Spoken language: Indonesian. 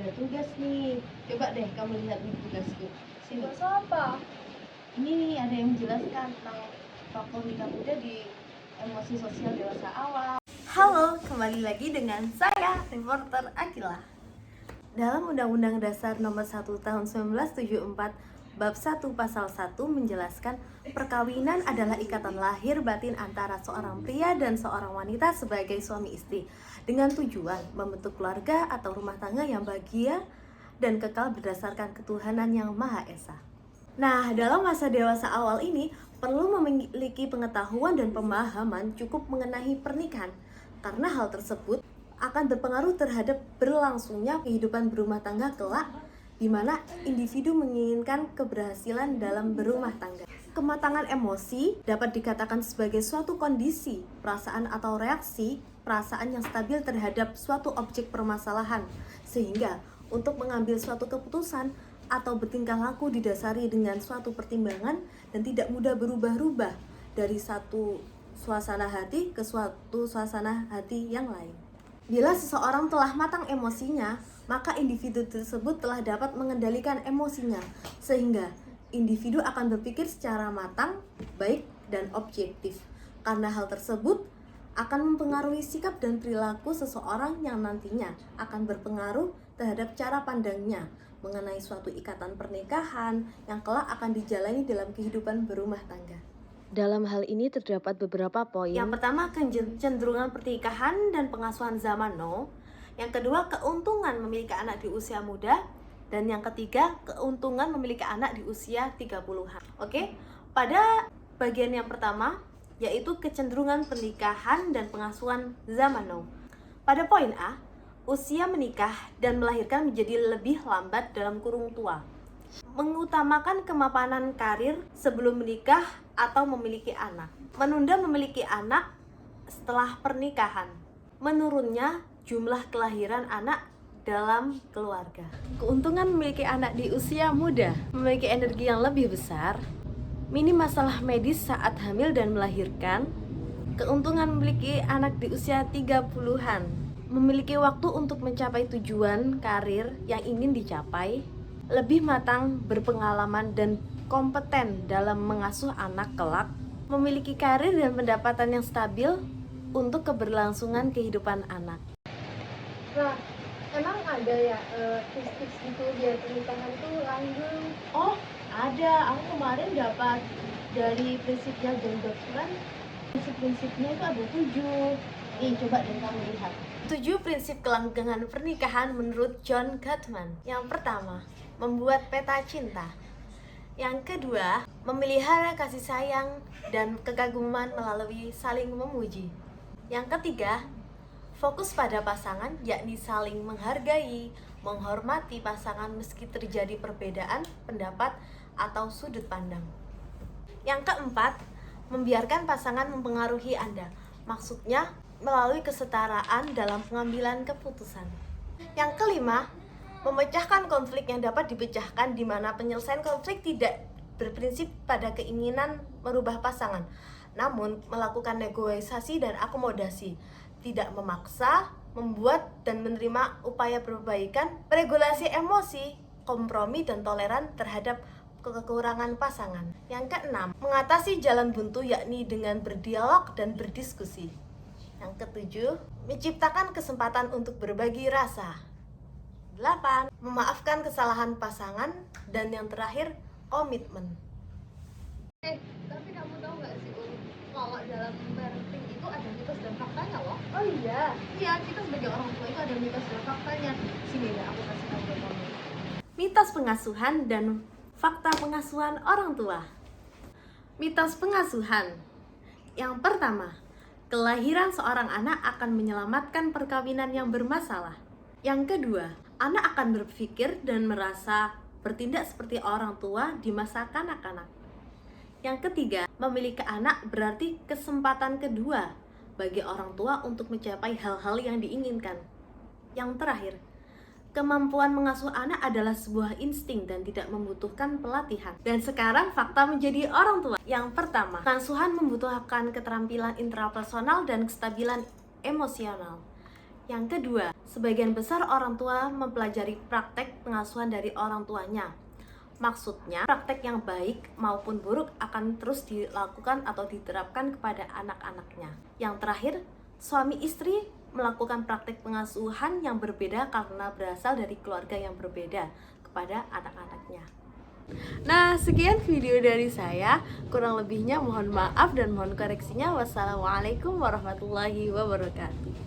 ada tugas nih. Coba deh kamu lihat di tugasku. Sini. Tugas apa? Ini nih ada yang menjelaskan tentang faktor nikah muda di emosi sosial dewasa awal. Halo, kembali lagi dengan saya, reporter Akila. Dalam Undang-Undang Dasar Nomor 1 Tahun 1974, Bab 1 Pasal 1 menjelaskan perkawinan adalah ikatan lahir batin antara seorang pria dan seorang wanita sebagai suami istri dengan tujuan membentuk keluarga atau rumah tangga yang bahagia dan kekal berdasarkan ketuhanan yang Maha Esa. Nah, dalam masa dewasa awal ini perlu memiliki pengetahuan dan pemahaman cukup mengenai pernikahan karena hal tersebut akan berpengaruh terhadap berlangsungnya kehidupan berumah tangga kelak, di mana individu menginginkan keberhasilan dalam berumah tangga. Kematangan emosi dapat dikatakan sebagai suatu kondisi, perasaan atau reaksi perasaan yang stabil terhadap suatu objek permasalahan, sehingga untuk mengambil suatu keputusan atau bertingkah laku didasari dengan suatu pertimbangan dan tidak mudah berubah-ubah dari satu suasana hati ke suatu suasana hati yang lain. Bila seseorang telah matang emosinya, maka individu tersebut telah dapat mengendalikan emosinya, sehingga individu akan berpikir secara matang, baik, dan objektif. Karena hal tersebut akan mempengaruhi sikap dan perilaku seseorang yang nantinya akan berpengaruh terhadap cara pandangnya mengenai suatu ikatan pernikahan yang kelak akan dijalani dalam kehidupan berumah tangga. Dalam hal ini terdapat beberapa poin. Yang pertama, kecenderungan pernikahan dan pengasuhan zaman now. Yang kedua, keuntungan memiliki anak di usia muda. Dan yang ketiga, keuntungan memiliki anak di usia 30-an. Oke? Pada bagian yang pertama, yaitu kecenderungan pernikahan dan pengasuhan zaman now. Pada poin A, usia menikah dan melahirkan menjadi lebih lambat dalam kurung tua. Mengutamakan kemapanan karir sebelum menikah atau memiliki anak. Menunda memiliki anak setelah pernikahan. Menurunnya jumlah kelahiran anak dalam keluarga. Keuntungan memiliki anak di usia muda, memiliki energi yang lebih besar, minim masalah medis saat hamil dan melahirkan. Keuntungan memiliki anak di usia 30-an, memiliki waktu untuk mencapai tujuan karir yang ingin dicapai, lebih matang, berpengalaman, dan kompeten dalam mengasuh anak kelak, memiliki karir dan pendapatan yang stabil untuk keberlangsungan kehidupan anak. Nah, emang ada ya tips-tips gitu biar pernikahan tuh langgeng? Oh, ada. Aku kemarin dapat dari prinsipnya John Gottman. Prinsip-prinsipnya itu ada 7. Nih, coba deh kamu lihat. 7 prinsip kelanggengan pernikahan menurut John Gottman. Yang pertama, membuat peta cinta. Yang kedua, memelihara kasih sayang dan kekaguman melalui saling memuji. Yang ketiga, fokus pada pasangan, yakni saling menghargai, menghormati pasangan meski terjadi perbedaan pendapat atau sudut pandang. Yang keempat, membiarkan pasangan mempengaruhi Anda. Maksudnya, melalui kesetaraan dalam pengambilan keputusan. Yang kelima, memecahkan konflik yang dapat dipecahkan di mana penyelesaian konflik tidak berprinsip pada keinginan merubah pasangan, namun melakukan negosiasi dan akomodasi, tidak memaksa, membuat dan menerima upaya perbaikan, regulasi emosi, kompromi dan toleran terhadap kekurangan pasangan. Yang keenam, mengatasi jalan buntu yakni dengan berdialog dan berdiskusi. Yang ketujuh, menciptakan kesempatan untuk berbagi rasa. 8. Memaafkan kesalahan pasangan. Dan yang terakhir, komitmen. Tapi kamu tahu nggak sih, kalau dalam parenting itu ada mitos dan faktanya loh. Oh iya, kita sebagai orang tua itu ada mitos dan faktanya. Sini ya, aku kasih tahu ke kamu. Mitos pengasuhan dan fakta pengasuhan orang tua. Mitos pengasuhan. Yang pertama, kelahiran seorang anak akan menyelamatkan perkawinan yang bermasalah. Yang kedua, anak akan berpikir dan merasa bertindak seperti orang tua di masa kanak-kanak. Yang ketiga, memiliki anak berarti kesempatan kedua bagi orang tua untuk mencapai hal-hal yang diinginkan. Yang terakhir, kemampuan mengasuh anak adalah sebuah insting dan tidak membutuhkan pelatihan. Dan sekarang fakta menjadi orang tua. Yang pertama, pengasuhan membutuhkan keterampilan intrapersonal dan kestabilan emosional. Yang kedua, sebagian besar orang tua mempelajari praktek pengasuhan dari orang tuanya. Maksudnya, praktek yang baik maupun buruk akan terus dilakukan atau diterapkan kepada anak-anaknya. Yang terakhir, suami istri melakukan praktek pengasuhan yang berbeda karena berasal dari keluarga yang berbeda kepada anak-anaknya. Nah, sekian video dari saya. Kurang lebihnya mohon maaf dan mohon koreksinya. Wassalamualaikum warahmatullahi wabarakatuh.